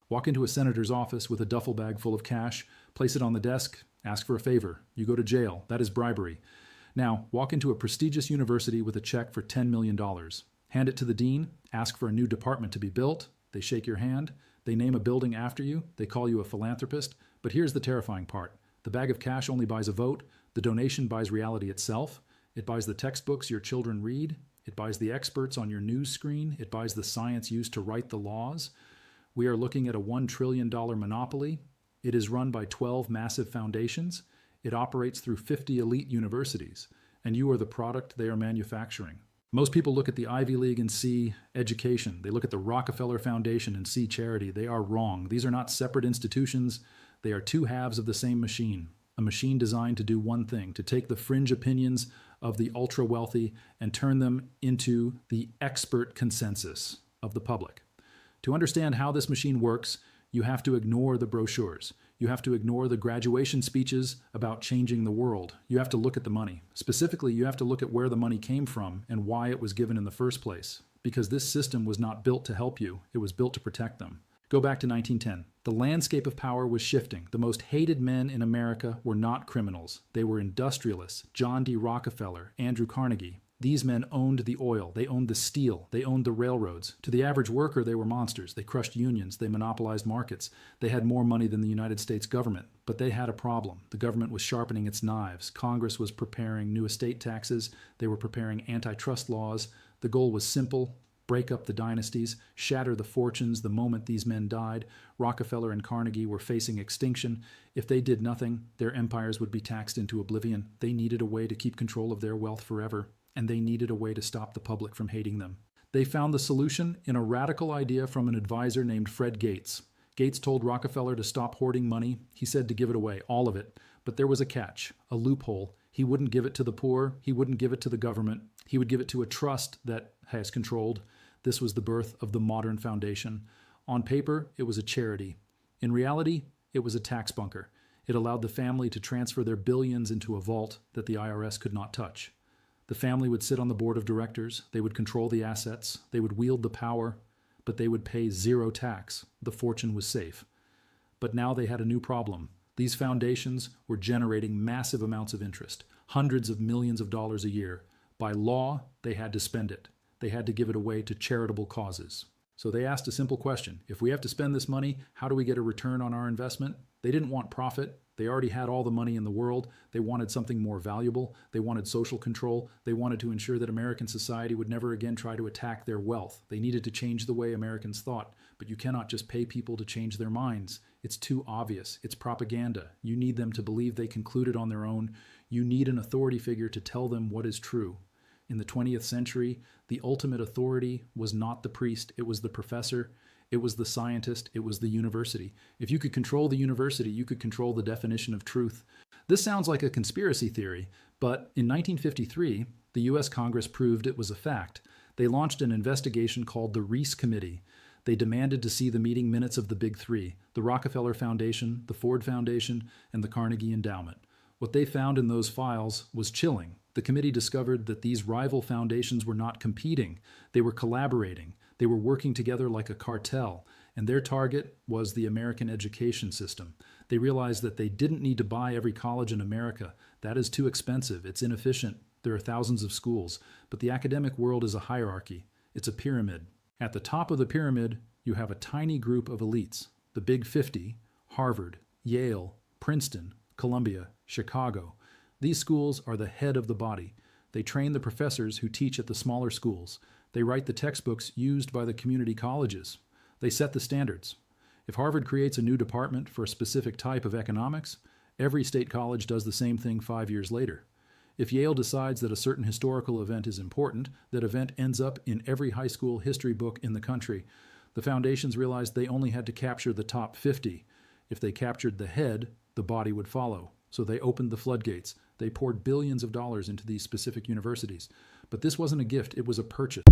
Walk into a senator's office with a duffel bag full of cash, place it on the desk, ask for a favor. You go to jail. That is bribery. Now, walk into a prestigious university with a check for $10 million. Hand it to the dean, ask for a new department to be built. They shake your hand. They name a building after you. They call you a philanthropist. But here's the terrifying part. The bag of cash only buys a vote. The donation buys reality itself. It buys the textbooks your children read. It buys the experts on your news screen. It buys the science used to write the laws. We are looking at a $1 trillion monopoly. It is run by 12 massive foundations. It operates through 50 elite universities. And you are the product they are manufacturing. Most people look at the Ivy League and see education. They look at the Rockefeller Foundation and see charity. They are wrong. These are not separate institutions. They are two halves of the same machine. A machine designed to do one thing, to take the fringe opinions of the ultra-wealthy and turn them into the expert consensus of the public. To understand how this machine works, you have to ignore the brochures. You have to ignore the graduation speeches about changing the world. You have to look at the money. Specifically, you have to look at where the money came from and why it was given in the first place. Because this system was not built to help you. It was built to protect them. Go back to 1910. The landscape of power was shifting. The most hated men in America were not criminals. They were industrialists. John D. Rockefeller, Andrew Carnegie. These men owned the oil. They owned the steel. They owned the railroads. To the average worker, they were monsters. They crushed unions. They monopolized markets. They had more money than the United States government. But they had a problem. The government was sharpening its knives. Congress was preparing new estate taxes. They were preparing antitrust laws. The goal was simple: break up the dynasties, shatter the fortunes the moment these men died. Rockefeller and Carnegie were facing extinction. If they did nothing, their empires would be taxed into oblivion. They needed a way to keep control of their wealth forever, and they needed a way to stop the public from hating them. They found the solution in a radical idea from an advisor named Fred Gates. Gates told Rockefeller to stop hoarding money. He said to give it away, all of it. But there was a catch, a loophole. He wouldn't give it to the poor. He wouldn't give it to the government. He would give it to a trust that has controlled. This was the birth of the modern foundation. On paper, it was a charity. In reality, it was a tax bunker. It allowed the family to transfer their billions into a vault that the IRS could not touch. The family would sit on the board of directors. They would control the assets. They would wield the power, but they would pay zero tax. The fortune was safe. But now they had a new problem. These foundations were generating massive amounts of interest, hundreds of millions of dollars a year. By law, they had to spend it. They had to give it away to charitable causes. So they asked a simple question. If we have to spend this money, how do we get a return on our investment? They didn't want profit. They already had all the money in the world. They wanted something more valuable. They wanted social control. They wanted to ensure that American society would never again try to attack their wealth. They needed to change the way Americans thought. But you cannot just pay people to change their minds. It's too obvious. It's propaganda. You need them to believe they concluded on their own. You need an authority figure to tell them what is true. In the 20th century, the ultimate authority was not the priest, it was the professor, it was the scientist, it was the university. If you could control the university, you could control the definition of truth. This sounds like a conspiracy theory, but in 1953, the U.S. Congress proved it was a fact. They launched an investigation called the Reese Committee. They demanded to see the meeting minutes of the Big Three, the Rockefeller Foundation, the Ford Foundation, and the Carnegie Endowment. What they found in those files was chilling. The committee discovered that these rival foundations were not competing. They were collaborating. They were working together like a cartel, and their target was the American education system. They realized that they didn't need to buy every college in America. That is too expensive. It's inefficient. There are thousands of schools. But the academic world is a hierarchy. It's a pyramid. At the top of the pyramid, you have a tiny group of elites. The Big 50, Harvard, Yale, Princeton, Columbia, Chicago. These schools are the head of the body. They train the professors who teach at the smaller schools. They write the textbooks used by the community colleges. They set the standards. If Harvard creates a new department for a specific type of economics, every state college does the same thing 5 years later. If Yale decides that a certain historical event is important, that event ends up in every high school history book in the country. The foundations realized they only had to capture the top 50. If they captured the head, the body would follow. So they opened the floodgates. They poured billions of dollars into these specific universities. But this wasn't a gift, it was a purchase.